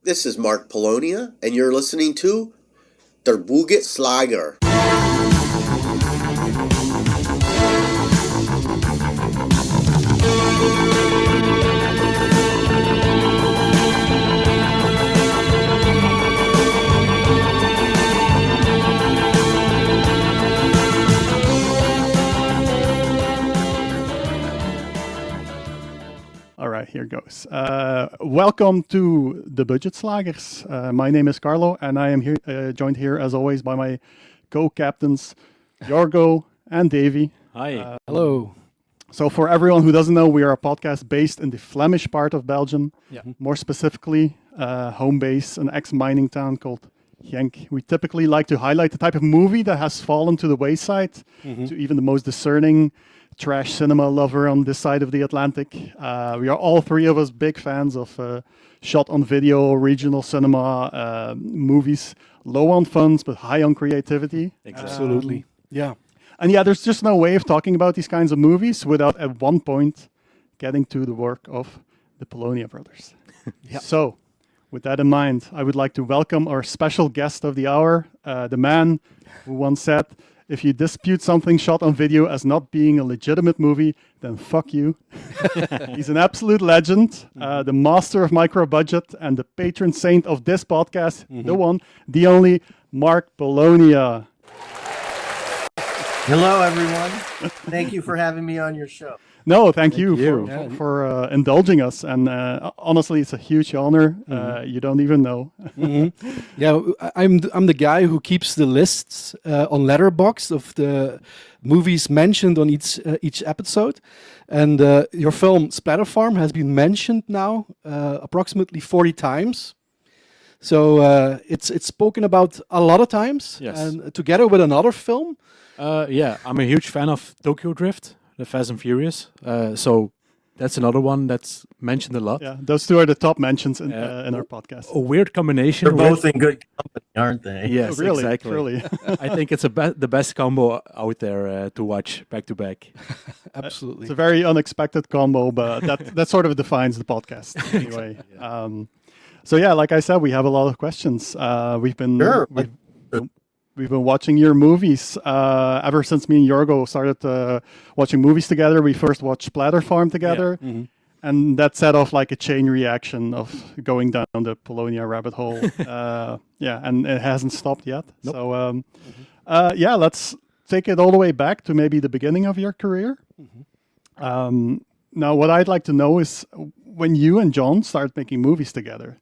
This is Mark Polonia, and you're listening to Der Buget Slager. All right, here goes. Welcome to the Budget Slagers. My name is Carlo, and I am here, joined here as always by my co-captains, Jorgo and Davy. Hi. Hello. So, for everyone who doesn't know, we are a podcast based in the Flemish part of Belgium. Yeah. More specifically, home base, an ex-mining town called Genk. We typically like to highlight the type of movie that has fallen to the wayside, to even the most discerning trash cinema lover on this side of the Atlantic. We are all three of us big fans of shot on video, regional cinema, movies, low on funds, but high on creativity. Absolutely. Yeah. And yeah, there's just no way of talking about these kinds of movies without at one point getting to the work of the Polonia brothers. Yeah. So, with that in mind, I would like to welcome our special guest of the hour, the man who once said, if you dispute something shot on video as not being a legitimate movie, then fuck you. He's an absolute legend, the master of micro budget, and the patron saint of this podcast, the one, the only, Mark Polonia. Hello, everyone. Thank you for having me on your show. No, thank you you. for indulging us. And honestly, it's a huge honor. You don't even know. Yeah, I'm the guy who keeps the lists on Letterboxd of the movies mentioned on each episode. And your film Splatter Farm has been mentioned now approximately 40 times. So it's spoken about a lot of times. Yes. And together with another film. Yeah, I'm a huge fan of Tokyo Drift, the Fast and Furious. So that's another one that's mentioned a lot. Yeah, those two are the top mentions in our podcast. A weird combination. They're both in good company, aren't they? Yes, Really, exactly. really. I think it's the best combo out there to watch back to back. Absolutely. It's a very unexpected combo, but that sort of defines the podcast anyway. So yeah, like I said, we have a lot of questions. We've been Sure. we've been watching your movies ever since me and Yorgo started watching movies together. We first watched Splatter Farm together, and that set off like a chain reaction of going down the Polonia rabbit hole. And it hasn't stopped yet. Nope. So yeah, let's take it all the way back to maybe the beginning of your career. Now, what I'd like to know is when you and John started making movies together,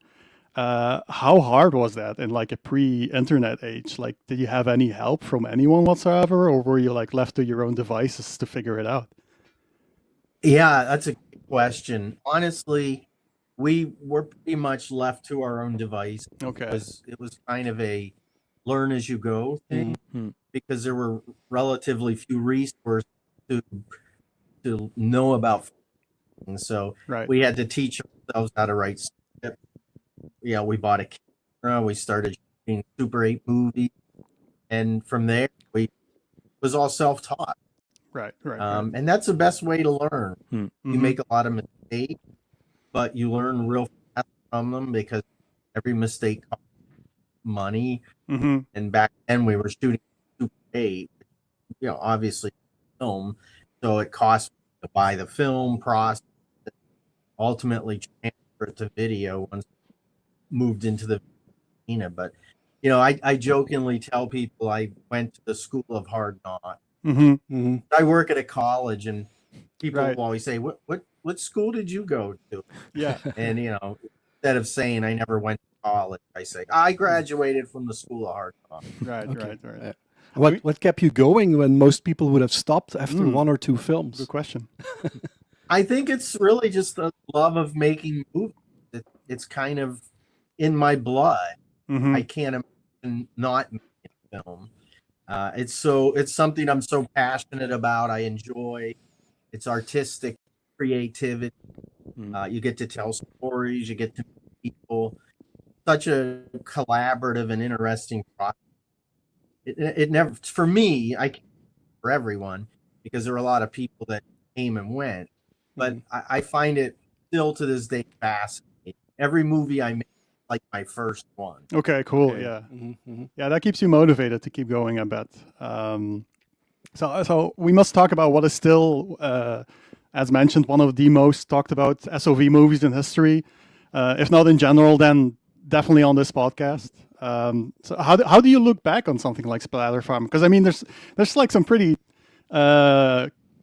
how hard was that in like a pre-internet age? Like, did you have any help from anyone whatsoever, or were you like left to your own devices to figure it out? Yeah, that's a good question. Honestly, we were pretty much left to our own device. Okay. It was kind of a learn as you go thing because there were relatively few resources to know about. And so Right. we had to teach ourselves how to write scripts. Yeah, we bought a camera. We started shooting Super 8 movies, and from there it was all self-taught. Right. And that's the best way to learn. You Mhm. make a lot of mistakes, but you learn real fast from them because every mistake costs money. Mhm. And back then we were shooting Super 8, obviously film, so it cost to buy the film, process, ultimately transfer it to video once moved into the arena. But I jokingly tell people I went to the school of hard knocks. I work at a college, and people Right. will always say, "What school did you go to?" Yeah. And instead of saying I never went to college, I say I graduated from the school of hard knocks. Right. Okay. Right. What kept you going when most people would have stopped after one or two films? Good question. I think it's really just the love of making movies. It's kind of in my blood. Mhm. I can't imagine not making film. It's something I'm so passionate about. I enjoy. It's artistic creativity. You get to tell stories. You get to meet people. Such a collaborative and interesting process. It never, for me, for everyone, because there were a lot of people that came and went. But I find it still to this day fascinating. Every movie I make, like my first one. Okay, cool. Okay. Yeah. Mm-hmm. Yeah, that keeps you motivated to keep going, I bet. So we must talk about what is still, as mentioned, one of the most talked about SOV movies in history. If not in general, then definitely on this podcast. So how do you look back on something like Splatter Farm? Because I mean, there's like some pretty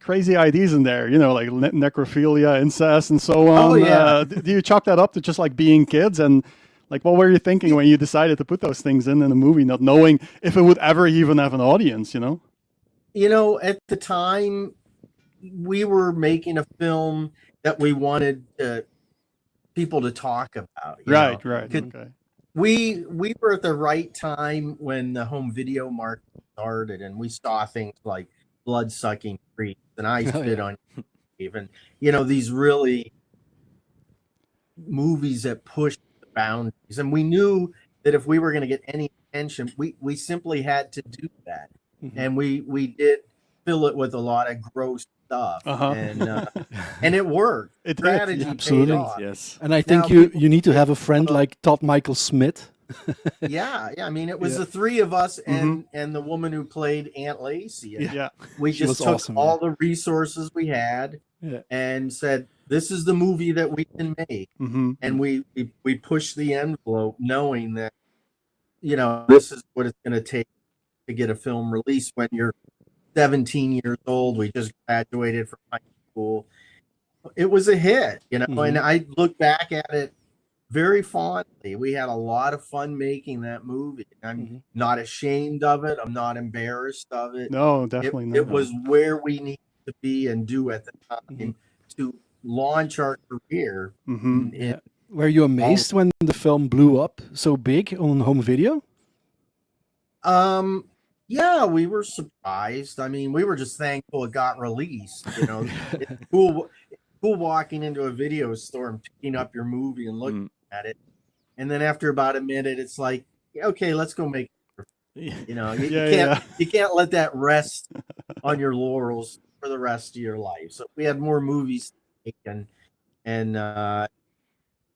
crazy ideas in there, you know, like necrophilia, incest, and so on. Oh, yeah. Do you chalk that up to just like being kids? And like, what were you thinking when you decided to put those things in a movie, not knowing if it would ever even have an audience, you know? You know, at the time, we were making a film that we wanted people to talk about. You Right, know? right. 'Cause Okay. we were at the right time when the home video market started, and we saw things like blood sucking creeps and I Oh, spit yeah. on even, you know, these really movies that pushed the boundaries, and we knew that if we were going to get any attention, we simply had to do that. Mhm. And we did fill it with a lot of gross stuff, Uh-huh. and it worked. It did, Strategy yeah. paid Absolutely. off. Yes. And I Now, think you people need to have a friend uh, like Todd Michael Smith. yeah. I mean, it was Yeah. the three of us and the woman who played Aunt Lacey. And Yeah. we She just was took awesome, all the resources we had Yeah. and said, "This is the movie that we can make." Mm-hmm. And we pushed the envelope, knowing that, you know, this is what it's going to take to get a film released when you're 17 years old. We just graduated from high school. It was a hit, you know, and Mhm. I look back at it very fondly. We had a lot of fun making that movie. I'm Mhm. not ashamed of it. I'm not embarrassed of it. No, definitely It not. was where we needed to be and do at the time Mhm. to launch our career. Mm-hmm. in Yeah. Were you amazed when the film blew up so big on home video? Yeah, we were surprised. I mean, we were just thankful it got released. You know, it's cool walking into a video store and picking up your movie and looking at it. And then after about a minute, it's like, okay, let's go make it. You know, you Yeah, can't let that rest on your laurels for the rest of your life. So we had more movies to make, and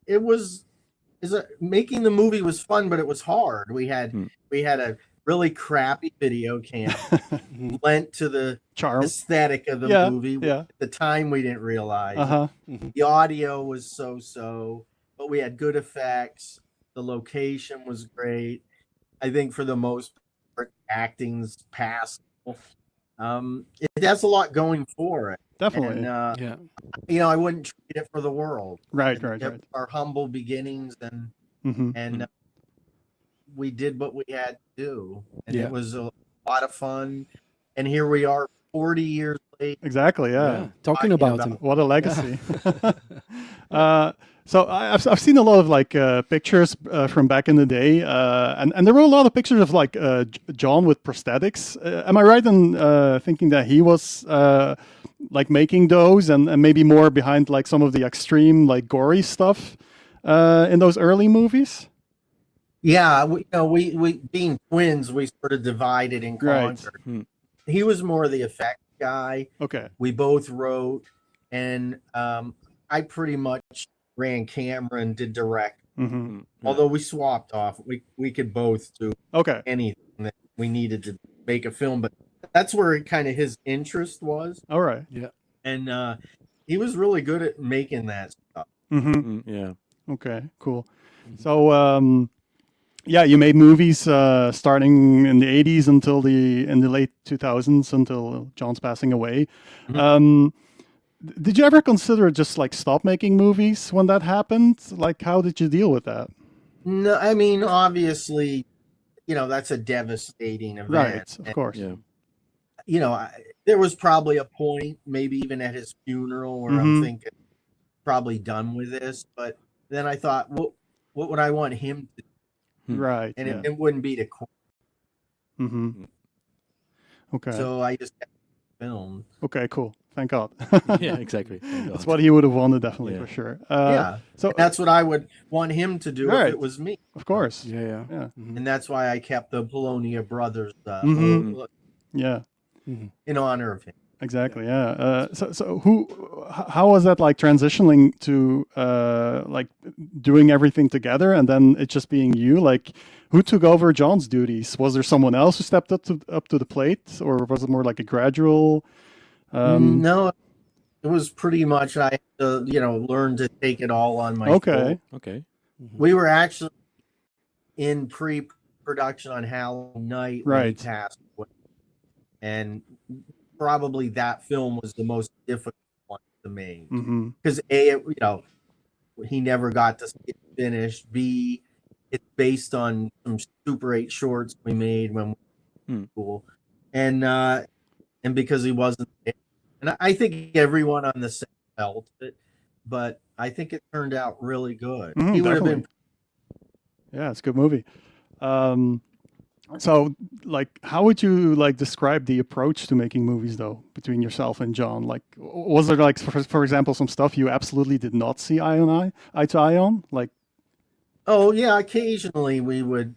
it was making the movie was fun, but it was hard. We had a really crappy video cam Mhm. lent to the Charm. aesthetic of the Yeah, movie. yeah. At the time, we didn't realize Uh-huh. Mhm. the audio was so, but we had good effects. The location was great. I think for the most part, acting's passable. It has a lot going for it. Definitely. And Yeah. you know, I wouldn't trade it for the world. Right, It- right, it right. was our humble beginnings, Mm-hmm. and we did what we had to do, and Yeah. it was a lot of fun. And here we are, 40 years later. Exactly, yeah. Yeah. Talking Talking about about- him. What a legacy. So I've seen a lot of like pictures from back in the day, and there were a lot of pictures of like John with prosthetics. Am I right in thinking that he was like making those and maybe more behind like some of the extreme like gory stuff in those early movies? Yeah, you know, we being twins, we sort of divided and Right. conquered. He was more the effect guy. Okay. We both wrote, and I pretty much ran camera and did direct. Mm-hmm. Although we swapped off, we could both do Okay. anything that we needed to make a film, but that's where kind of his interest was, All right. Yeah. and he was really good at making that stuff. Mm-hmm. Yeah. Okay. Cool. So yeah, you made movies starting in the 80s until in the late 2000s until John's passing away. Mhm. Did you ever consider just like stop making movies when that happened? Like, how did you deal with that? No, I mean, obviously, you know, that's a devastating event. Right, of And, course. Yeah. you know, there was probably a point, maybe even at his funeral, where Mhm. I'm thinking, probably done with this. But then I thought, what would I want him to do? Right. And Yeah. it wouldn't be to quit. Mm-hmm. Okay. So I just filmed. Okay. Cool. Thank God. Yeah, exactly. Thank That's God. what he would have wanted, definitely, Yeah. for sure. Yeah. So And that's what I would want him to do Right. if it was me. of course. Yeah. Yeah. Yeah. Mhm. And that's why I kept the Polonia brothers Mhm. look Yeah. Mhm. in honor of him. Exactly. Yeah. How was that like transitioning to like doing everything together and then it just being you? Like, who took over John's duties? Was there someone else who stepped up to the plate, or was it more like a gradual? No, it was pretty much I had to, learn to take it all on my Okay. Okay. We were actually in pre-production on Halloween night when he Right. passed away, and probably that film was the most difficult one to make Mm-hmm. because he never got to see it finished. B, it's based on some Super 8 shorts we made when we were in school, and because he wasn't there. And I think everyone on the set felt it, but I think it turned out really good. Mhm, He would have definitely. been. Yeah, it's a good movie. So, like, how would you like describe the approach to making movies, though, between yourself and John? Like, was there like, for example, some stuff you absolutely did not see eye to eye on? Like, Oh yeah, occasionally we would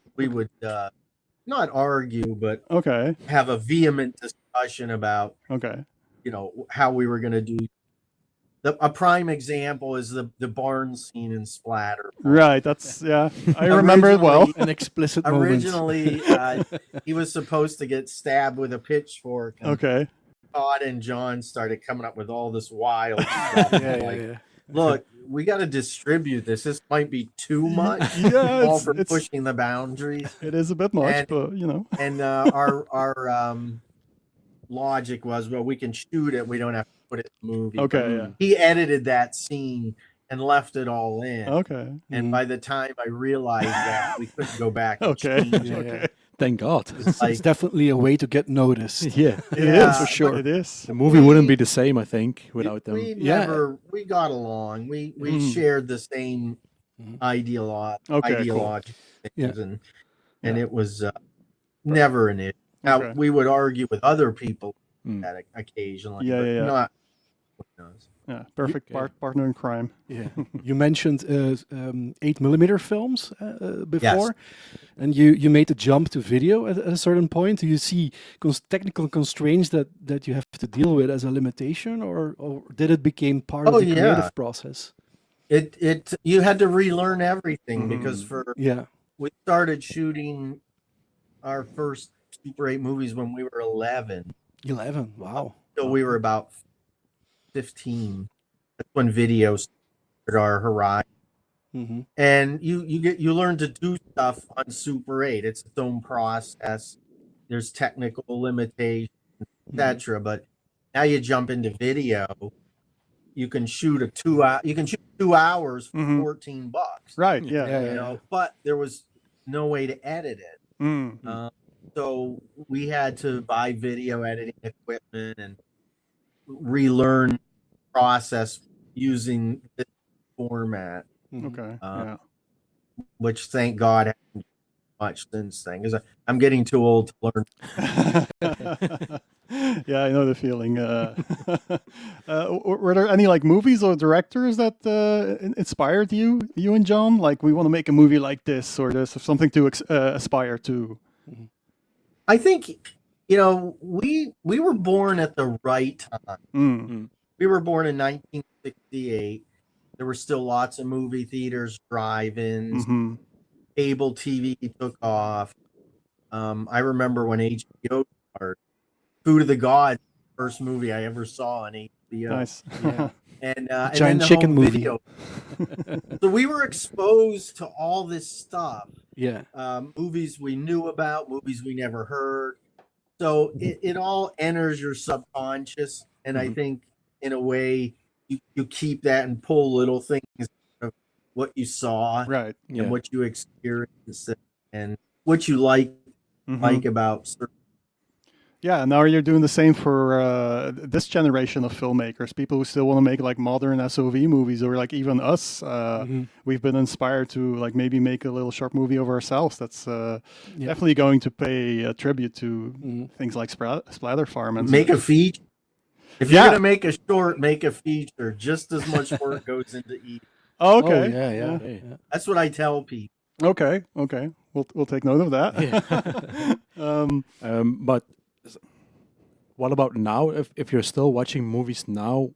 not argue, but okay, have a vehement discussion about okay, how we were going to do. A prime example is the barn scene in Splatter. right. That's yeah. I remember it well. An explicit moment. Originally, he was supposed to get stabbed with a pitchfork. And Okay. Todd and John started coming up with all this wild stuff. Yeah. Look, we got to distribute this. This might be too much. Yeah, all for pushing the boundaries. It is a bit much, but And our logic was, well, we can shoot it. We don't have to put it in the movie. Okay, yeah. He edited that scene and left it all in. Okay. And by the time I realized that, we couldn't go back. And Okay. change it. Okay. Thank God. It's definitely a way to get noticed. Yeah. It is for sure. It is. The movie wouldn't be the same, I think, without them. We got along. We shared the same ideology things, and it was never an issue. Now we would argue with other people that occasionally, but not. Yeah, perfect partner in crime. Yeah, you mentioned 8mm films before, and you made the jump to video at a certain point. Do you see technical constraints that you have to deal with as a limitation, or did it become part of the creative process? You had to relearn everything because we started shooting our first Super 8 movies when we were 11. 11, wow. So we were about 15. That's when video started our horizon. And you learn to do stuff on Super 8. It's its own process. There's technical limitations, etc. But now you jump into video. You can shoot 2 hours for $14. Right. Yeah. But there was no way to edit it. So we had to buy video editing equipment and relearn process using this format. Okay. Which thank God hasn't much since then, because I'm getting too old to learn. Yeah, I know the feeling. Were there any like movies or directors that inspired you and John? Like, we want to make a movie like this or this, or something to aspire to. I think we were born at the right time. We were born in 1968. There were still lots of movie theaters, drive-ins, cable TV took off. I remember when HBO started. Food of the Gods, first movie I ever saw on HBO. Nice. And giant the chicken home movie. video. So we were exposed to all this stuff. Yeah. Movies we knew about, movies we never heard. So it all enters your subconscious, and I think in a way you keep that and pull little things of what you saw, right, and what you experienced and what you like about certain. Yeah, now you're doing the same for this generation of filmmakers, people who still want to make like modern SOV movies, or like even us. We've been inspired to like maybe make a little short movie of ourselves. That's definitely going to pay a tribute to things like Splatter Farm. And make a feature. If you're gonna make a short, make a feature. Just as much work goes into each. Oh, okay. Yeah. That's what I tell people. Okay. We'll take note of that. But what about now? If you're still watching movies now,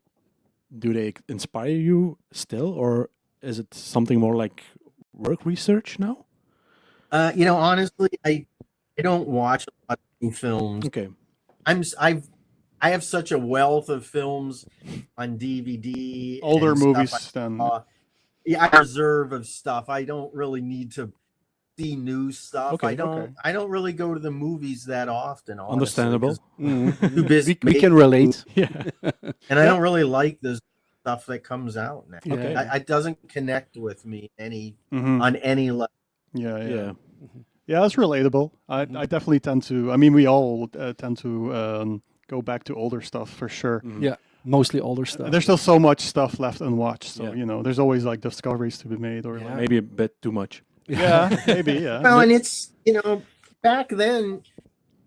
do they inspire you still, or is it something more like work research now? Honestly, I don't watch a lot of new films. Okay. I have such a wealth of films on DVD. Older and stuff movies then. I reserve of stuff. I don't really need to see new stuff. Okay, I don't really go to the movies that often. Honestly, Understandable. 'cause too busy. We can relate. Yeah. And I don't really like the stuff that comes out now. Okay. It doesn't connect with me Mhm. on any level. Yeah, yeah. Yeah. Yeah, it's relatable. I definitely tend to. I mean, we all tend to go back to older stuff for sure. Yeah, mostly older stuff. There's still so much stuff left unwatched, so Yeah. there's always like discoveries to be made, or Yeah. Maybe a bit too much. yeah, maybe, yeah. Well, and it's back then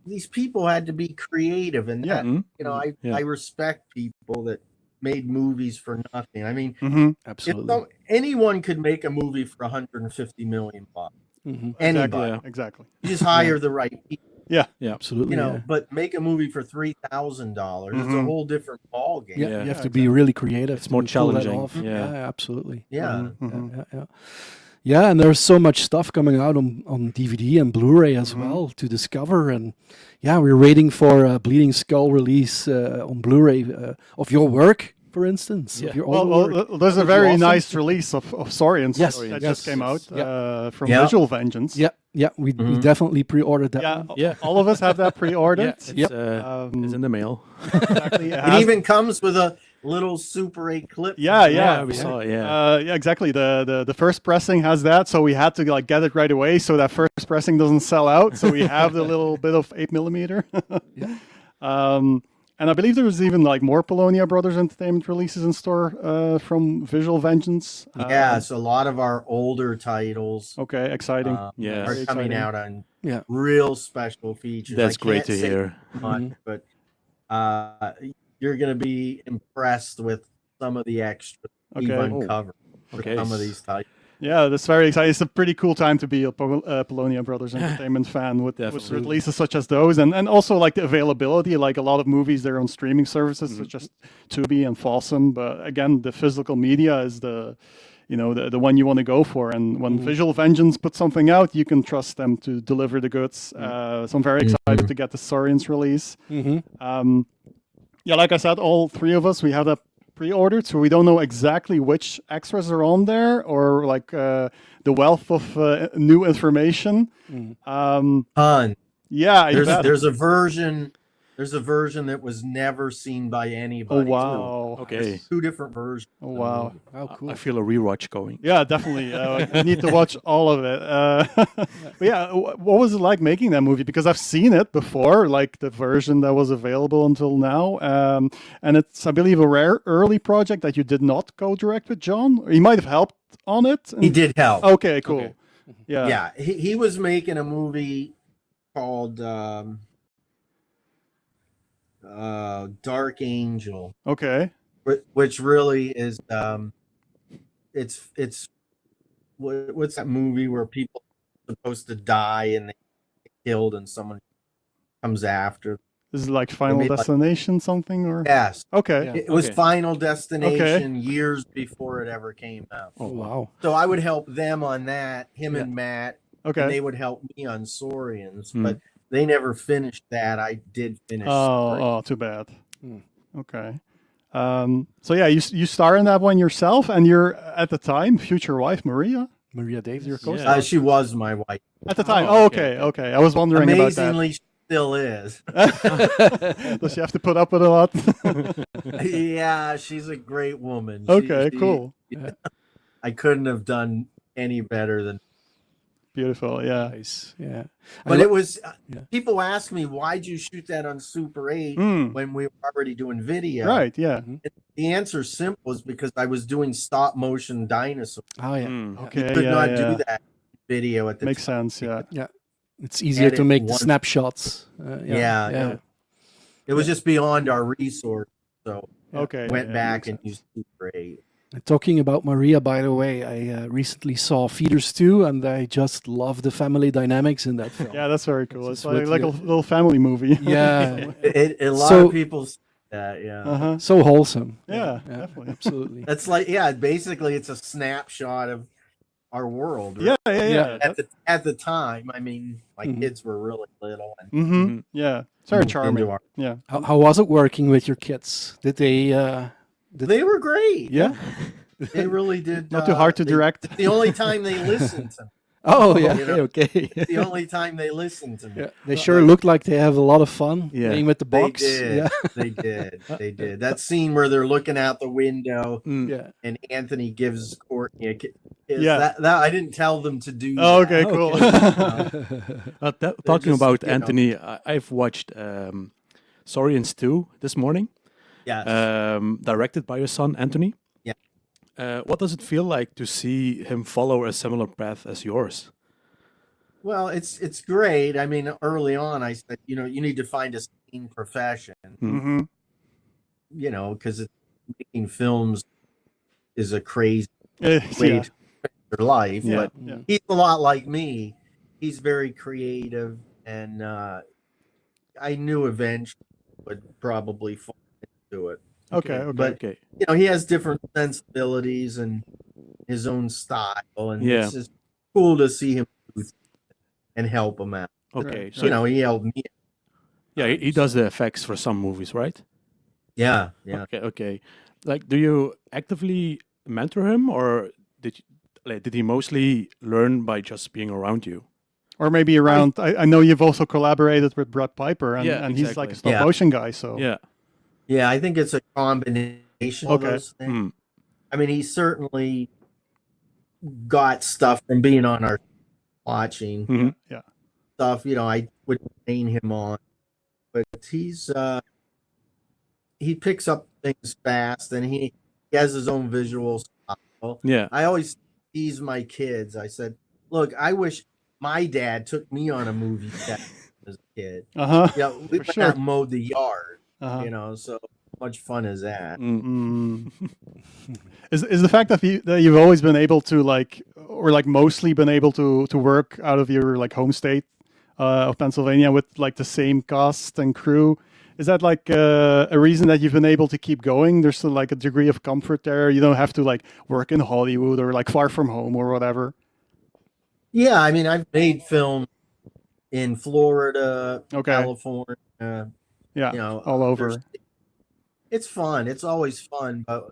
these people had to be creative, and Yeah. that, Yeah. I respect people that made movies for nothing. I mean, Mm-hmm. Absolutely. anyone could make a movie for 150 million bucks. Mhm. Anybody, Yeah. Exactly. you just hire the right people, Yeah. Absolutely. But make a movie for $3,000. It's a Mhm. whole different ball game. Yeah, Yeah. you have to be really creative. It's more to pull that challenging, off. yeah. Absolutely. Yeah. Mhm. Yeah. Yeah, and there's so much stuff coming out on DVD and Blu-ray as well to discover. And yeah, we're waiting for a Bleeding Skull release on Blu-ray of your work, for instance. Yeah. Of your Well, own work. there's a That would be very awesome. nice release of Saurian's Yes, story that yes, just came out yes. from Yeah. Visual Vengeance. Yeah, we Mhm. definitely pre-ordered that. Yeah, one. Yeah. all of us have that pre-ordered. It's, Yep. it's in the mail. Exactly. It It has- even comes with a little Super 8 clip. Yeah, yeah. we saw it. Yeah. Yeah, exactly. The first pressing has that, so we had to get it right away, so that first pressing doesn't sell out. So we have the little bit of 8mm. Yeah. And I believe there was even more Polonia Brothers Entertainment releases in store from Visual Vengeance. Yeah, so a lot of our older titles Okay, exciting. Yeah. are Very coming exciting. out on Yeah. real special features. That's I great can't to say hear. much, but you're going to be impressed with some of the extras we've Okay. uncovered for Okay. some of these titles. Yeah, that's very exciting. It's a pretty cool time to be a Polonia Brothers Entertainment fan with Definitely. releases such as those, and also the availability. Like a lot of movies, they're on streaming services such as Tubi and Folsom. But again, the physical media is the one you want to go for. And when Visual Vengeance puts something out, you can trust them to deliver the goods. So I'm very excited to get the Saurians release. Mm-hmm. Yeah, like I said, all three of us, we have that pre-ordered, so we don't know exactly which extras are on there or the wealth of new information. Ton. Yeah, I bet. There's a version that was never seen by Oh anybody. wow. Okay. There's two different versions. Oh wow. How cool. I feel a rewatch going. Yeah, definitely. We need to watch all of it. But yeah, what was it like making that movie? Because I've seen it before, like the version that was available until now. And it's, I believe, a rare early project that you did not go direct with John. He might have helped on it. He did help. Okay, cool. Okay. Yeah. Yeah, he was making a movie called Dark Angel, Okay. which really is it's what's that movie where people are supposed to die and they get killed and someone comes after? This is like Final made, like- Destination something or? Yes, Okay. Yeah. it was Okay. Final Destination years before it ever came out. Oh, wow. So I would help them on that, him and Matt, and Okay. they would help me on Saurians, Hmm. but they never finished that. I did finish. Saurians. Oh, too bad. Hmm. Okay. So yeah, you star in that one yourself, and you're at the time future wife Maria. Maria Davis. Your co-star? Yeah. She was my wife. At the time. Oh, Oh, okay, okay. I was wondering Amazingly, she still is. about that. Does she have to put up with a lot? Yeah, she's a great woman. Okay, cool. I couldn't have done any better than. Beautiful. Yeah. Nice. Yeah. But it was. Yeah. People ask me, "Why'd you shoot that on Super 8 Mm, when we were already doing video?" right. Yeah. The answer's simple: is because I was doing stop motion dinosaurs. Oh, yeah. Mm. You Okay. could Yeah. not yeah. do that video at the Makes time. sense. Yeah. It's easier to Edit make the one- snapshots. Yeah. It was just beyond our resource, so Okay. went yeah, back makes and sense. used Super 8. Talking about Maria, by the way, I recently saw Feeders 2, and I just love the family dynamics in that film. Yeah, that's very cool. It's It's like, with like a the- little family movie. Yeah. A lot So- of people say that, yeah. Uh-huh. So wholesome. Yeah, definitely. Absolutely. That's like, yeah, basically it's a snapshot of our world. Yeah, really. yeah, yeah. Yeah. At the time, I mean, my Mhm. kids were really little and Mm-hmm. Yeah. It's very moved charming. into our- Yeah. How was it working with your kids? Did they? they were great. Yeah. They really did. Not too hard to direct. It's the only time they listened to me. Oh yeah. You know, Okay. It's the only time they listened to me. Yeah. They sure look like they have a lot of fun Yeah. playing with the They box. did. Yeah. They did. They did. That scene where they're looking out the window Mm. Yeah. and Anthony gives Courtney a kiss. Yeah. That I didn't tell them to do. Oh, that. okay, cool. Talking just, about you know- Anthony, I've watched Sorry and Stew this morning, Yes. directed by your son Anthony. Yeah. What does it feel like to see him follow a similar path as yours? Well, it's great. I mean, early on, I said, you need to find a scene profession, Mm-hmm. because making films is a crazy Yeah. way to spend your life. Yeah. But Yeah. he's a lot like me. He's very creative, and I knew eventually would probably fall into it. Okay. Okay. But Okay. he has different sensibilities and his own style, and Yeah. it's just cool to see him do things and help him out. Okay. Right. So He helped me. yeah, he does the effects for some movies, right? Yeah, yeah. Okay. Okay. Like, do you actively mentor him, or did he mostly learn by just being around you? Or maybe around. I know you've also collaborated with Brett Piper, and, Yeah, and he's like a exactly. stop Yeah. motion guy. So Yeah. Yeah, I think it's a combination of Okay. those things. Mm. I mean, he certainly got stuff from being on our watching Mhm. stuff. I would train him on, but he picks up things fast, and he has his own visual style. Yeah. I always tease my kids. I said, "Look, I wish my dad took me on a movie set as a kid. We For went sure. out and mowed the yard. Uh-huh. So much fun is that." Mm. Is the fact that you've always been able to mostly been able to work out of your home state of Pennsylvania with the same cast and crew, is that a reason that you've been able to keep going? There's still a degree of comfort there. You don't have to work in Hollywood or far from home or whatever. Yeah, I mean, I've made film in Florida, Okay. California. Yeah, all over. It's fun. It's always fun, but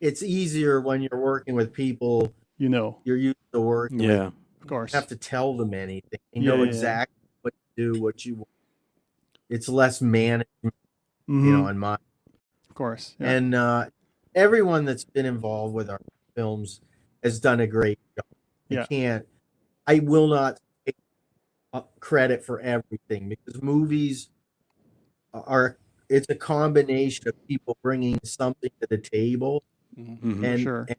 it's easier when you're working with people you're used to working with. Yeah. Of course. You have to tell them anything. You Yeah, know yeah, yeah. exactly what you do, what you want. It's less management, Mhm. on my. Of course. Yeah. And everyone that's been involved with our films has done a great job. Yeah. I will not take credit for everything, because movies it's a combination of people bringing something to the table, Mhm. and, Sure. and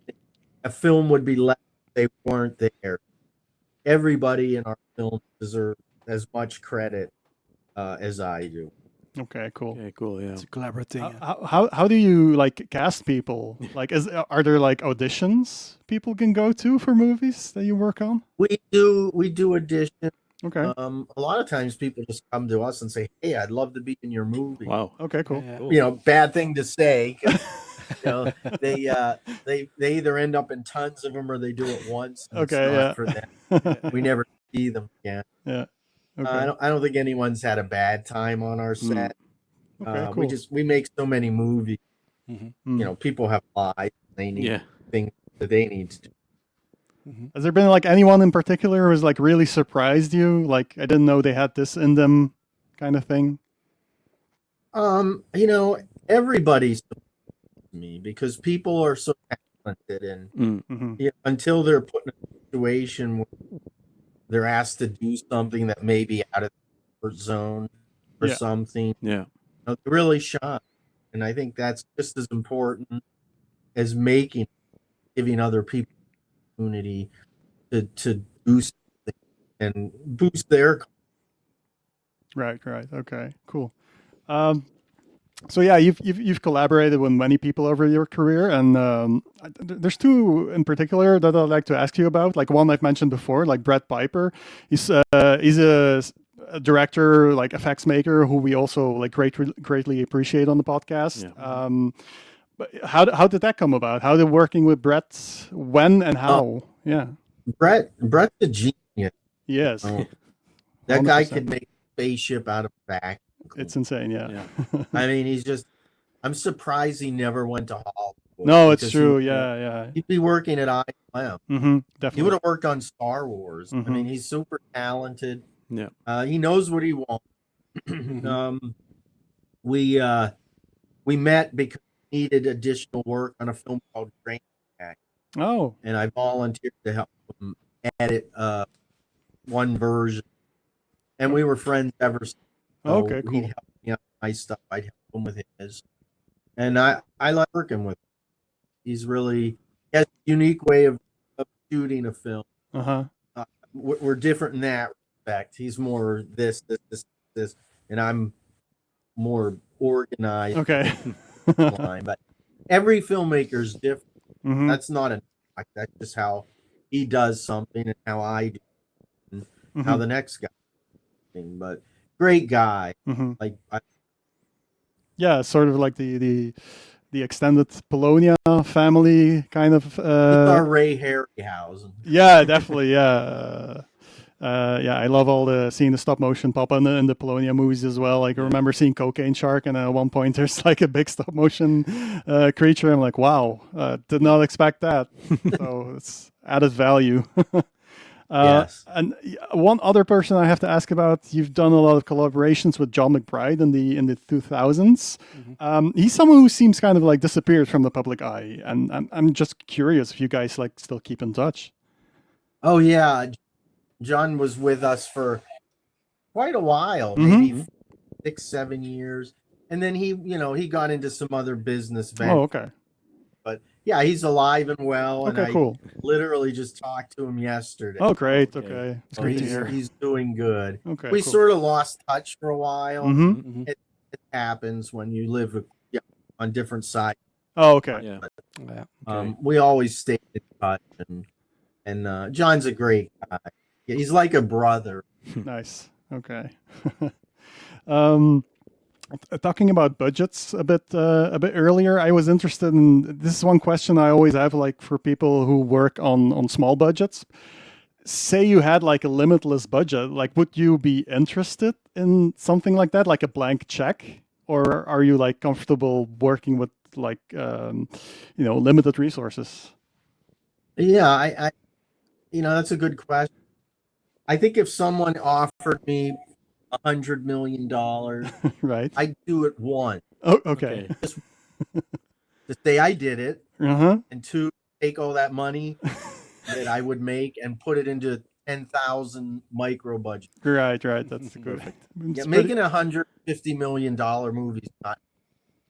a film would be less if they weren't there. Everybody in our film deserves as much credit as I do. Okay. Cool. Okay. Cool. Yeah. It's a collaborative thing. How do you cast people? Are there auditions people can go to for movies that you work on? We do auditions. Okay. A lot of times people just come to us and say, "Hey, I'd love to be in your movie." Wow. Okay. Cool. Yeah. Bad thing to say. 'Cause, they either end up in tons of them or they do it once. And Okay, it's yeah. not for them. We never see them again. Yeah. Okay. I don't think anyone's had a bad time on our set. Okay. Cool. We make so many movies. Mm. People have lives. They need Yeah. things that they need to do. Has there been anyone in particular who's really surprised you? I didn't know they had this in them, kind of thing. Everybody surprises me because people are so talented, and Mm. Hmm. until they're put in a situation where they're asked to do something that may be out of their comfort zone or Yeah. something, Yeah. they're really shine. And I think that's just as important as giving other people opportunity to do something and boost their. Right. Okay. Cool. So yeah, you've collaborated with many people over your career, and there's two in particular that I'd like to ask you about. Like one I've mentioned before, like Brett Piper. He's a director, like effects maker, who we also like greatly appreciate on the podcast. Yeah. But how did that come about? How did working with Brett? When and Oh, how? Yeah. Brett's a genius. Yes. Oh, that guy 100%. could make a spaceship out of a vacuum It's cleaner. insane. Yeah. Yeah. I mean, I'm surprised he never went to Hollywood No, it's because true. Yeah. Yeah. he'd be working at ILM. He would Definitely. have worked on Star Wars. I Mm-hmm. mean, he's super talented. Yeah. He knows what he wants. We met because he needed additional work on a film called Train Attack, Oh. and I volunteered to help him edit one version. And we were friends ever since. So Okay. he'd Cool. help me out with my stuff. I'd help him with his. And I like working with him. He has a unique way of shooting a film. Uh-huh. We're different in that respect. He's more this, and I'm more organized. Okay. Line. But every filmmaker is different. Mm-hmm. That's not a knock. That's just how he does something and how I do, and how the next guy. But great guy. Mm-hmm. Like Yeah, sort of like the extended Polonia family kind of. it's our Ray Harryhausen. Yeah, definitely. Yeah. Yeah, I love seeing the stop motion pop in the Polonia movies as well. Like I remember seeing Cocaine Shark, and at one point there's like a big stop motion creature. I'm like, wow, did not expect that. So it's added value. Yes. And one other person I have to ask about, you've done a lot of collaborations with John McBride in the 2000s. He's someone who seems kind of like disappeared from the public eye, and I'm just curious if you guys like still keep in touch. Oh yeah, John was with us for quite a while, maybe 6-7 years, and then he got into some other business ventures. Oh, okay. But yeah, he's alive and well, and Okay, I cool. literally just talked to him yesterday. Oh, great. Okay. Okay. It's So great to hear. he's doing good. Okay. We cool. sort of lost touch for a while. Mm-hmm. It happens when you live on different sides. Oh, okay. Yeah. Yeah. Okay. We always stay in touch, and John's a great guy. He's like a brother. Nice. Okay. um, Talking about budgets a bit earlier, I was interested in this is one question I always have, like for people who work on small budgets. Say you had like a limitless budget, like would you be interested in something like that, like a blank check, or are you like comfortable working with like limited resources? Yeah, I that's a good question. I think if someone offered me $100 million, Right. I'd do it one, Oh, okay. to say I did it, Uh-huh. and two, take all that money that I would make and put it into 10,000 micro budget. Right. That's good. Yeah, making $150 million movie is not.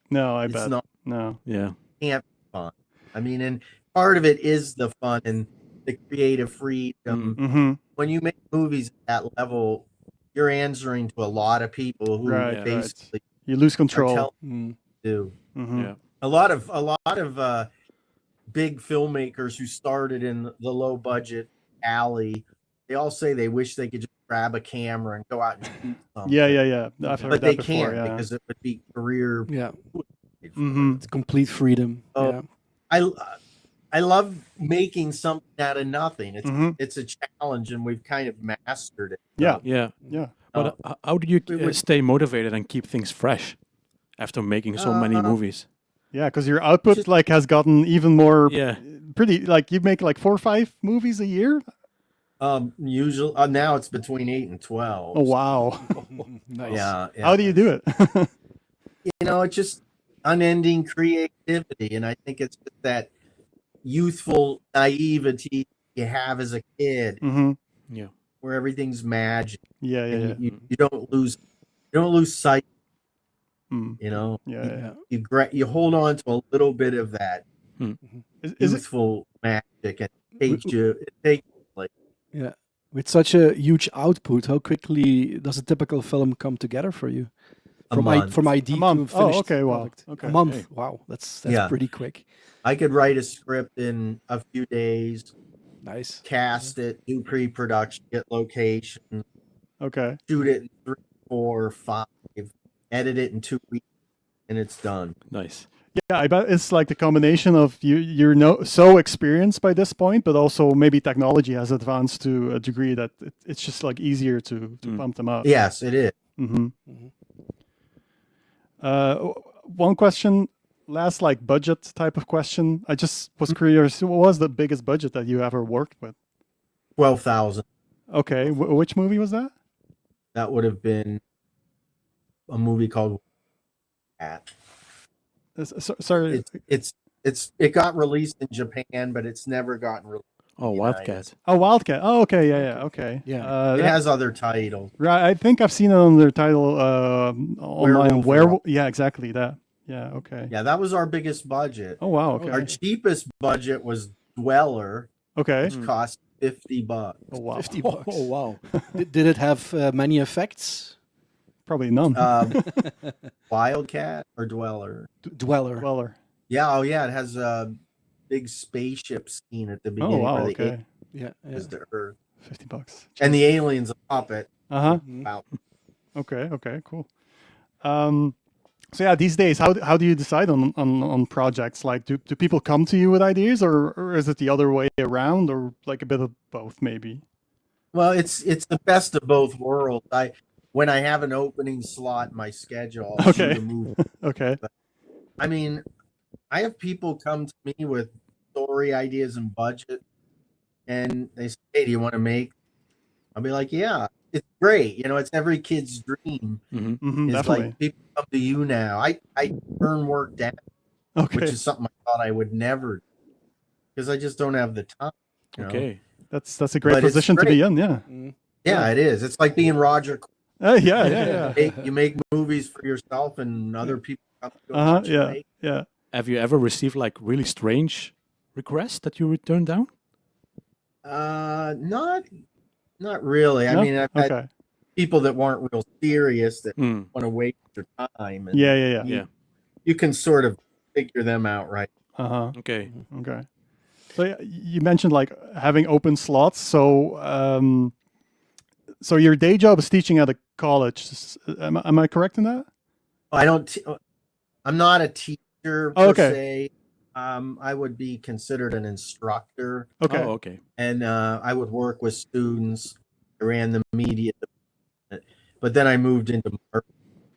No, I It's bet. not. No. Yeah. Can't be fun. I mean, and part of it is the fun and the creative freedom. Mm-hmm. When you make movies at that level, you're answering to a lot of people who Right, basically You lose are control. telling you. Mm-hmm. Yeah. A lot of big filmmakers who started in the low budget alley, they all say they wish they could just grab a camera and go out and shoot something. Yeah. I've heard But that they before. can't Yeah. because it would be career. Yeah. Mm-hmm. It's complete freedom. Oh, Yeah. I love making something out of nothing. Mhm. It's a challenge, and we've kind of mastered it. Yeah. Yeah. Yeah. But how do you we would- stay motivated and keep things fresh after making so many movies? Yeah, because your output Just- like has gotten even more Yeah. pretty. Like you make like 4 or 5 movies a year. Usually now it's between 8 and 12. Oh wow! Nice. Yeah. How do you do it? It's just unending creativity, and I think it's just that youthful naivety you have as a kid, Mm-hmm. Yeah. where everything's magic, Yeah. and you don't lose sight. Mm. Yeah. You hold on to a little bit of that Is it? youthful magic, and it takes Yeah. With such a huge output, how quickly does a typical film come together for you? month. from idea A month. to finished okay, wow. product. Okay. A month. Okay. Wow, that's Yeah. pretty quick. I could write a script in a few days, Nice. cast it, do pre-production, get location, Okay. shoot it in 3, 4, 5, edit it in 2 weeks, and it's done. Nice. Yeah, I bet it's like the combination of you're so experienced by this point, but also maybe technology has advanced to a degree that it's just like easier to pump them out. Yes, it is. Mm-hmm. Mhm. One question, last like budget type of question. I just was curious, what was the biggest budget that you ever worked with? 12,000. Okay, which movie was that? That would have been a movie called Cat. Sorry. It got released in Japan, but it's never gotten released. Oh, in the Wildcat. United States. Oh, Wildcat. Oh, okay, yeah, okay. Yeah. It has other titles. Right, I think I've seen it under title online. Werewolf. Yeah, exactly that. Yeah, okay. Yeah, that was our biggest budget. Oh wow, okay. Our cheapest budget was Dweller, Okay. which cost $50. Oh wow. 50 bucks. Oh, wow. Did it have many effects? Probably none. Wildcat or Dweller? Dweller. Weller. Yeah, oh yeah, it has a big spaceship scene at the Oh beginning wow, where the okay. alien Yeah. is the Earth, $50. and the alien's a puppet. Uh-huh. Wow. Okay, cool. So yeah, these days, how do you decide on projects? Like, do people come to you with ideas, or is it the other way around, or like a bit of both, maybe? Well, it's the best of both worlds. When I have an opening slot in my schedule, I'll Okay. shoot a movie. Okay. I mean, I have people come to me with story ideas and budget, and they say, "Hey, do you want to make?" I'll be like, "Yeah, it's great. You know, it's every kid's dream. Mm-hmm, It's definitely. like people come to you now. I turn work down, Okay. which is something I thought I would never, because I just don't have the time. you know? Okay. That's a great But it's position to be in. Yeah. Yeah, it is. It's like being Roger. Yeah. You make movies for yourself, and other people come to Uh-huh. watch you Yeah. make. Yeah. Have you ever received like really strange requests that you would turn down? Not really. I No? mean, I've had Okay. people that weren't real serious that Mm. want to waste their time. And Yeah. Yeah. you can sort of figure them out, right? Uh-huh. Okay. Okay. So yeah, you mentioned like having open slots. So so your day job is teaching at a college. Am I correct in that? I'm not a teacher Oh, per okay. se. I would be considered an instructor, Okay. Oh, okay. and I would work with students. I ran the media, but then I moved into marketing,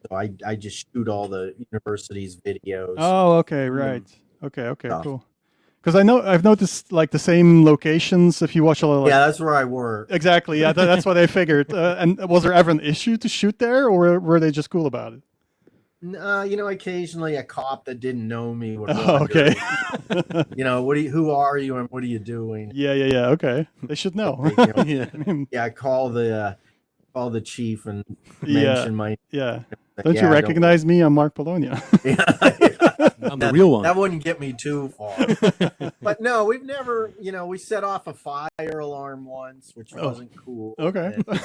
so I just shoot all the university's videos. Oh, okay, right. Okay, Stuff. cool. Because I've noticed like the same locations. If you watch a lot, of, Yeah, that's where I work. exactly. Yeah, that's what I figured. And was there ever an issue to shoot there, or were they just cool about it? Occasionally a cop that didn't know me would Oh, wonder, okay. who are you and what are you doing? Yeah. Okay, they should know. You know, Yeah. I mean, yeah, call the chief and Yeah. mention my. yeah. Yeah, Don't you recognize me? I'm Mark Polonia. Yeah. I'm the real one. That wouldn't get me too far. But no, we've never, we set off a fire alarm once, which wasn't cool. Okay, And,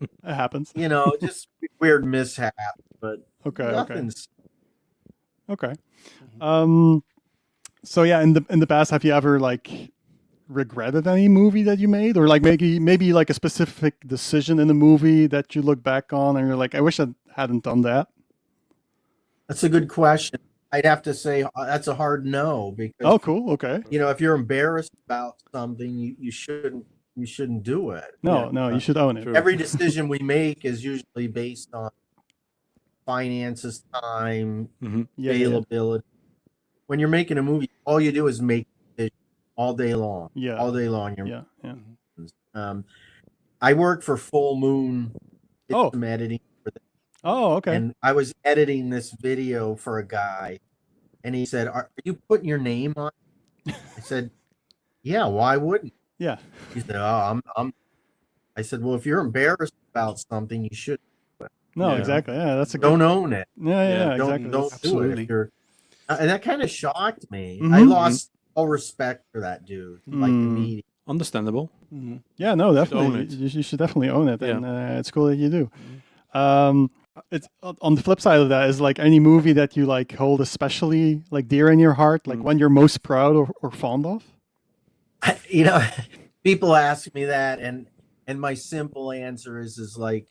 it happens. just weird mishap, but Okay. nothing's. Okay. So yeah, in the past, have you ever like regretted any movie that you made, or like maybe like a specific decision in the movie that you look back on and you're like, I wish I hadn't done that? That's a good question. I'd have to say that's a hard no, because Oh, cool. Okay. if you're embarrassed about something, you shouldn't do it. No, you should own it. True. Every decision we make is usually based on finances, time, Yeah. availability. When you're making a movie, all you do is make decisions all day long. Yeah. All day long. Yeah. I work for Full Moon. Did Oh. some editing for them. Oh, okay. And I was editing this video for a guy, and he said, "Are you putting your name on?" I said, "Yeah, why wouldn't?" Yeah. He said, "Oh, I'm." I said, "Well, if you're embarrassed about something, you should No, Yeah. exactly. Yeah, that's a good. don't own it. Yeah, don't exactly. don't do it. Absolutely. If you're, and that kind of shocked me. I Mhm. lost all respect for that dude, like the media. Understandable. Mhm. Yeah, no, definitely. own it. You should definitely own it, Yeah. and it's cool that you do. it's on the flip side of that is like any movie that you like hold especially like dear in your heart, like one you're most proud or fond of. You know, people ask me that, and my simple answer is like,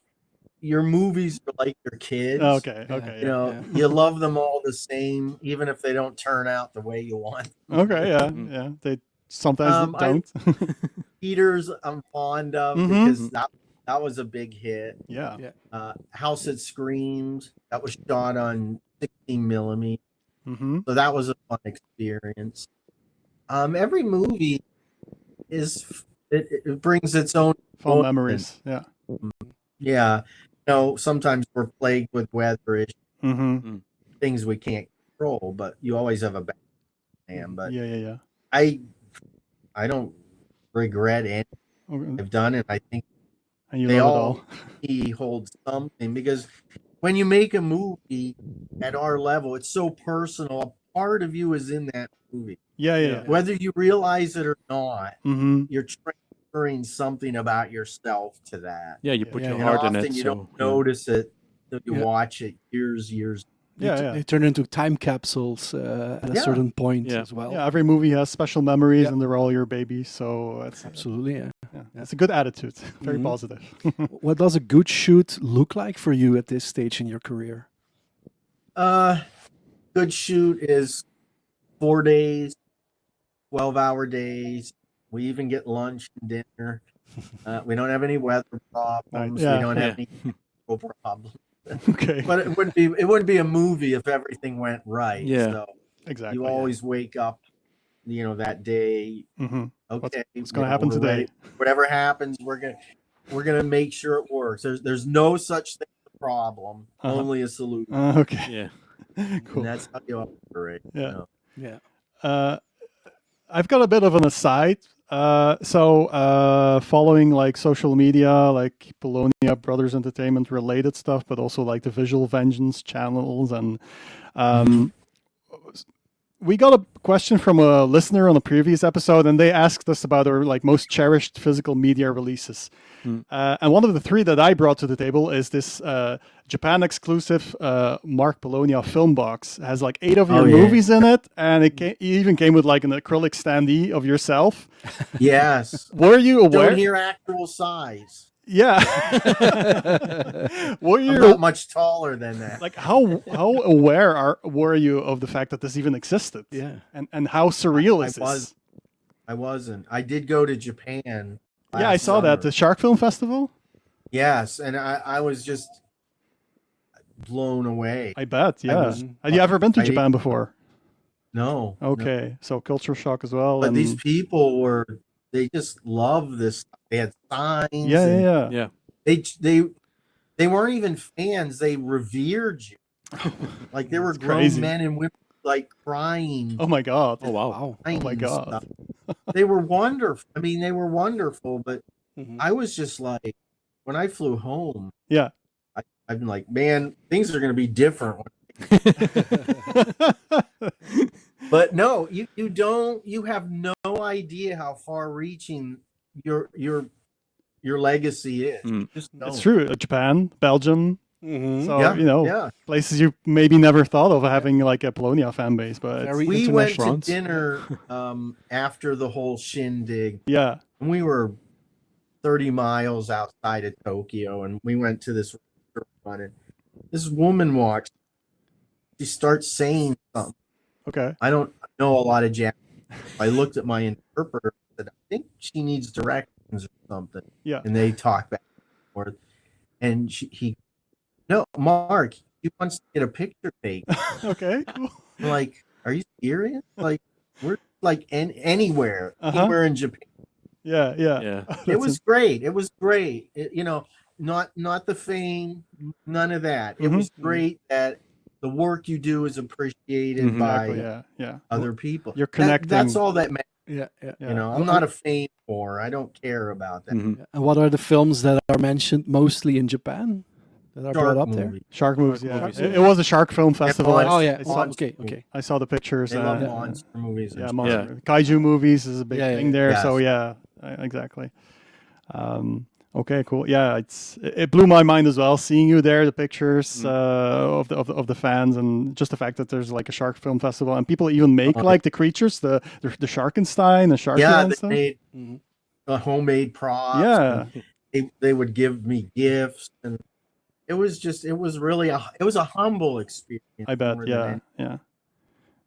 your movies are like your kids. Okay, Yeah. okay, You yeah. know, Yeah. you love them all the same, even if they don't turn out the way you want. Okay, yeah, yeah. They sometimes I don't. Peters I'm fond of Mhm. because that was a big hit. Yeah. Yeah. House That Screams, that was shot on 16 millimeter, Mm-hmm. so that was a fun experience. Every movie it brings its own Fond enjoyment. memories. Yeah. Yeah, you know, sometimes we're plagued with weather issues, Mm-hmm. things we can't control, but you always have a bad plan. But Yeah, yeah, yeah. I don't regret anything Okay. I've done, and I think And you they love it all all. hold something, because when you make a movie at our level, it's so personal. A part of you is in that movie, Yeah, yeah, Yeah. yeah. whether you realize it or not. Mm-hmm. You're transferring something about yourself to that, Yeah, you Yeah, put yeah, your yeah. and heart in often it. you So don't notice it till you Yeah. watch it years. Yeah, yeah. They turn into time capsules at a Yeah. certain point Yeah. as well. Yeah, every movie has special memories, Yeah. and they're all your babies. So it's Absolutely. Yeah. yeah, it's a good attitude. Very Mhm. positive. What does a good shoot look like for you at this stage in your career? Good shoot is 4 days, 12-hour days. We even get lunch and dinner. We don't have any weather problems. Yeah, We don't have yeah. any technical problems. Okay. But it wouldn't be a movie if everything went right. Yeah. So Exactly. you always wake up, you know, that day. Mm-hmm. Okay, What's going to happen we're ready. today? Whatever happens, we're gonna make sure it works. There's no such thing as a problem, Uh-huh. only a solution, Okay. Yeah. Cool. and that's how you operate. Yeah. You know? Yeah. I've got a bit of an aside. Following like social media, like Polonia Brothers Entertainment related stuff, but also like the Visual Vengeance channels, and we got a question from a listener on a previous episode, and they asked us about our like most cherished physical media releases. And one of the three that I brought to the table is this Japan exclusive Mark Polonia film box. It has like 8 of your yeah. movies in it, and it even came with like an acrylic standee of yourself. Yes. Were you aware? Don't hear actual size. Yeah. Were I'm you not much taller than that. like how aware were you of the fact that this even existed? Yeah. And how surreal is this? I wasn't. I did go to Japan. Yeah, I last saw that summer. the Shark Film Festival. Yes, and I was just blown away. I bet. I Yeah. was- Had you ever been to I- Japan before? No. no. Okay, so culture shock as well. But and these people they just love this. They had signs. yeah, and yeah, Yeah. They weren't even fans. They revered you. Like there were That's grown crazy. men and women like crying. Oh my god. Oh wow. Wow. Oh my and god. stuff. They were wonderful. I mean, they were wonderful, but Mhm. I was just like, when I flew home, Yeah. I've been like, man, things are going to be different. But no, you don't. You have no idea how far-reaching your legacy is. Mm. You just don't. It's true. Japan, Belgium. Mhm. So Yeah, you know, yeah. places you maybe never thought of having like a Polonia fan base, but it's- Very We went to international. dinner after the whole shindig, yeah. and we were 30 miles outside of Tokyo, and we went to this restaurant, and this woman walks. She starts saying something. Okay. I don't know a lot of Japanese. I looked at my interpreter and said, I think she needs directions or something. Yeah. And they talk back and forth. And no, Mark, he wants to get a picture taken. Okay. Cool. I'm like, are you serious? Like, we're like anywhere in Japan. Yeah. Yeah. Yeah. It was great. It was great. Not the fame, none of that. It was great that the work you do is appreciated by Exactly. Yeah. other people. You're connecting. That's all that matters. Yeah. Yeah. Yeah. You know, I'm not a fame whore. I don't care about that. Mhm. And what are the films that are mentioned mostly in Japan that are brought Shark up there? movie. Shark movies. Yeah. movies, It was a shark film festival. monster- Oh yeah. I saw, Okay. I saw the pictures. They love yeah. monster movies. and Yeah, shit. monster. Kaiju movies is a big Yeah, thing yeah. there. Yes. So yeah, exactly. Okay, cool. Yeah, it blew my mind as well seeing you there, the pictures of the fans, and just the fact that there's like a shark film festival and people even make like the creatures, the Sharkenstein, the Sharky Yeah, and they stuff. made the homemade props. Yeah, and they would give me gifts, and it was really it was a humble experience. I bet. More Yeah, than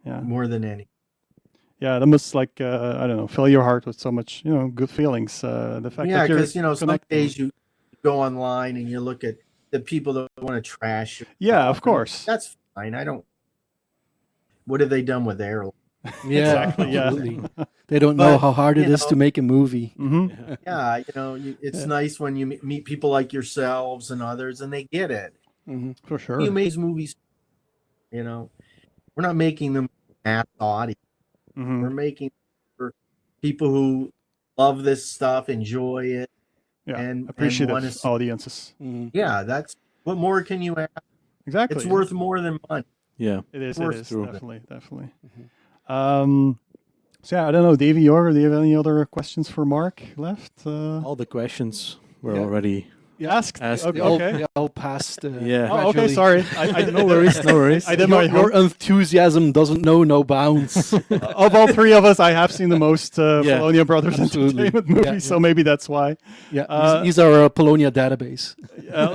yeah. more than any. Yeah, that must like I don't know, fill your heart with so much good feelings. The fact Yeah, that you're because some connecting. days you go online and you look at the people that want to trash your Yeah, stuff, of course. that's fine. I don't. What have they done with their life? Yeah, Exactly, yeah. absolutely. They don't know But, how hard it is to make a movie. Mm-hmm. Yeah, it's nice when you meet people like yourselves and others, and they get it. For sure. You make movies, we're not making them mass audience. Mm-hmm. We're making for people who love this stuff, enjoy it, Yeah, and appreciative wanna see- audiences. Yeah, that's what more can you ask? Exactly. It's worth more than money. Yeah. It is. worth It is true. definitely. So yeah, I don't know, Davey, Jorgo, do you have any other questions for Mark left? All the questions were Yeah. already Asked. asked. Okay. They all passed. Yeah. Oh, okay. gradually. Sorry. I No worries, no worries. I did Your, my your enthusiasm doesn't know no bounds. Of all three of us, I have seen the most Yeah, Polonia Brothers absolutely. entertainment movies, Yeah, so maybe that's why. Yeah, he's our Polonia database. A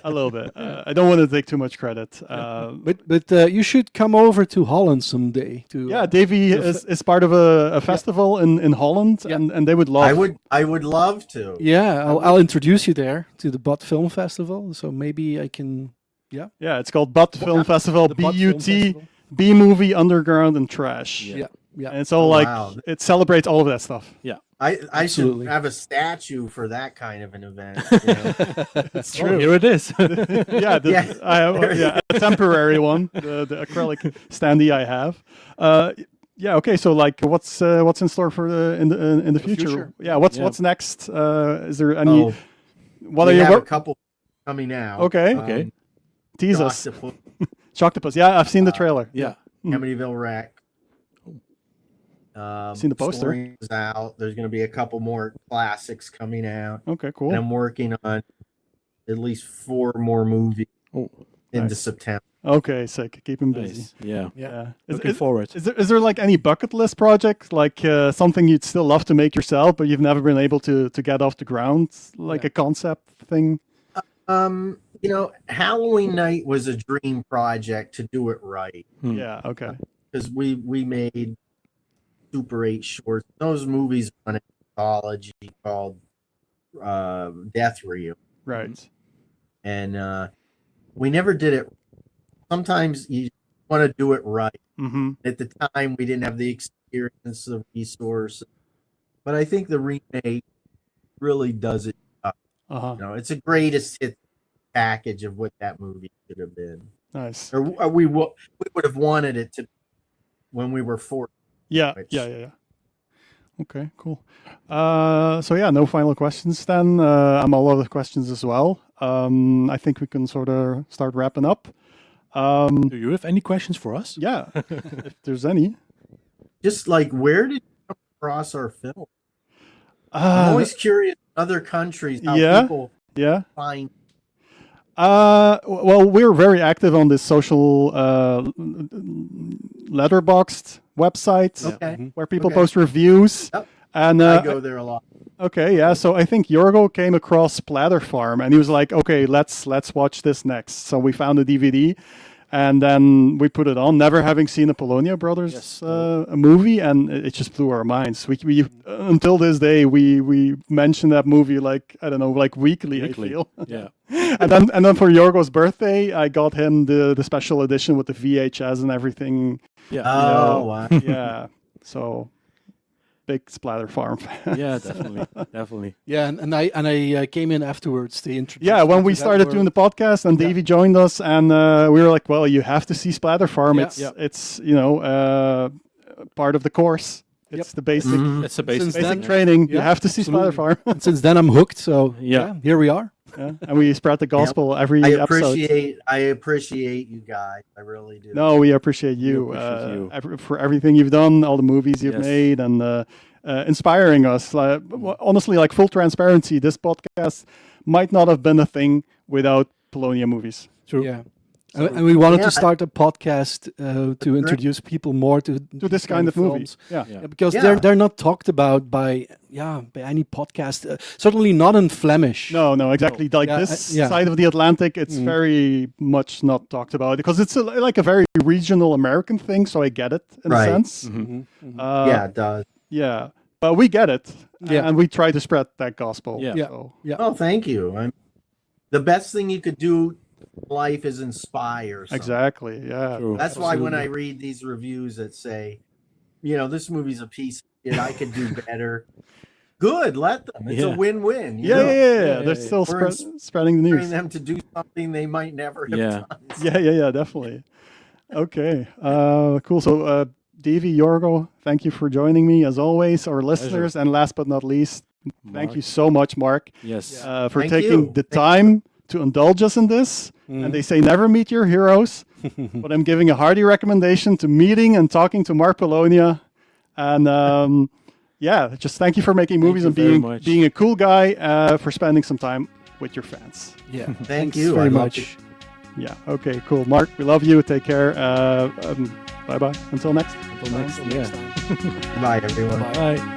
little bit. I don't want to take too much credit. But you should come over to Holland someday. Yeah, Davey is part of a festival in Holland, Yeah. and they would love. I would love to. Yeah, I'll introduce you there to the Bot Film Festival. So maybe I can. Yeah. Yeah, it's called But Film Festival, The Bot Film BUT, Festival. B movie, underground, and trash. Yeah. Yeah. And it's all Wow. it celebrates all of that stuff. I Absolutely. should have a statue for that kind of an event. It's Oh, true. here it is. Yeah, Yeah. I have a temporary one, the acrylic standee I have. Yeah. Okay. So, like, what's in store for in the future? future. Yeah. What's next? Is there any? Oh, What we are your have a couple coming out. Okay. Okay. Tease us. Octopus, Choctopus. Yeah, I've seen the trailer. Yeah. Amityville Rec. Seen the poster. Story's out. There's going to be a couple more classics coming out. Okay. Cool. And I'm working on at least 4 more movies Oh, into nice. September. Okay. Sick. Keep him busy. nice. Yeah. Yeah. Looking forward. Is there like any bucket list project, like something you'd still love to make yourself, but you've never been able to get off the ground, like a concept thing? Halloween Night was a dream project to do it right Yeah. Okay. because we made Super 8 shorts. Those movies on an anthology called Death Reel, Right. and we never did it. Sometimes you want to do it right. Mm-hmm. At the time, we didn't have the experience, the resource, but I think the remake really does it. Uh-huh. It's a greatest hit package of what that movie should have been, Nice. or we would have wanted it to when we were 4. Yeah. Which- Yeah. Okay, cool. So yeah, no final questions then. I'm all out of questions as well. I think we can sort of start wrapping up. Do you have any questions for us? Yeah, if there's any. Just like, where did you come across our film? I'm Uh, always curious in other countries how Yeah. people yeah. find. Well, we're very active on this social letterboxed website Okay, where people Okay. post reviews. Yep. And I go there a lot. okay, yeah. So I think Jorgo came across Splatter Farm, and he was like, "Okay, let's watch this next." So we found a DVD, and then we put it on, never having seen a Polonia Brothers Yes. a movie, and it just blew our minds. We until this day we mention that movie like I don't know, like weekly. I Weekly. feel. Yeah. and then for Jorgo's birthday, I got him the special edition with the VHS and everything. Yeah. Oh, wow. Yeah, so big Splatter Farm fan. Yeah, definitely. Yeah, and I came in afterwards. They introduced. Yeah, me when to we that started world. doing the podcast, and Davey joined us, and we were like, "Well, you have to see Splatter Farm. Yeah. It's part of the course. It's the basic It's a basic. Since basic then- training. You Yeah, have to see Splatter Farm." And since then, I'm hooked. So Yeah. here we are. Yeah, and we spread the gospel every I episode. appreciate you guys. I really do. No, we appreciate you, We appreciate you. for everything you've done, all the movies you've Yes. made, and inspiring us. Honestly, like full transparency, this podcast might not have been a thing without Polonia movies. True. Yeah. And we wanted Yeah. to start a podcast to introduce people more to This kind of movies. films. Yeah. Yeah. Yeah, because Yeah. they're not talked about by any podcast. Certainly not in Flemish. No, exactly. Like Yeah, this yeah. side of the Atlantic, it's very much not talked about because it's like a very regional American thing. So I get it in a Right. sense. Yeah, it does. Yeah, but we get it, Yeah. and we try to spread that gospel. Yeah. Yeah. So, Oh, thank you. The best thing you could do in life is inspire. someone. exactly. Yeah. True. That's why when I read these reviews that say, this movie's a piece of shit, I could do better. Good, let them. It's Yeah. a win-win. you Yeah, know? yeah. They're still We're spreading the Inspiring news. them to do something they might never have Yeah. done. Yeah, definitely. Okay, cool. So, Davey, Yorgo, thank you for joining me as always, our listeners, and last but not least, thank you so much, Mark, Yes. for Thank taking you. the time to indulge us in this. And they say never meet your heroes, but I'm giving a hearty recommendation to meeting and talking to Mark Polonia. And just thank you for making movies you and very much. being a cool guy, for spending some time with your fans. Yeah. Thank Thanks you. very I love much. Yeah. Okay. Cool. Mark, we love you. Take care. Bye bye. Until next. Until next. Yeah. Bye, everyone. Bye.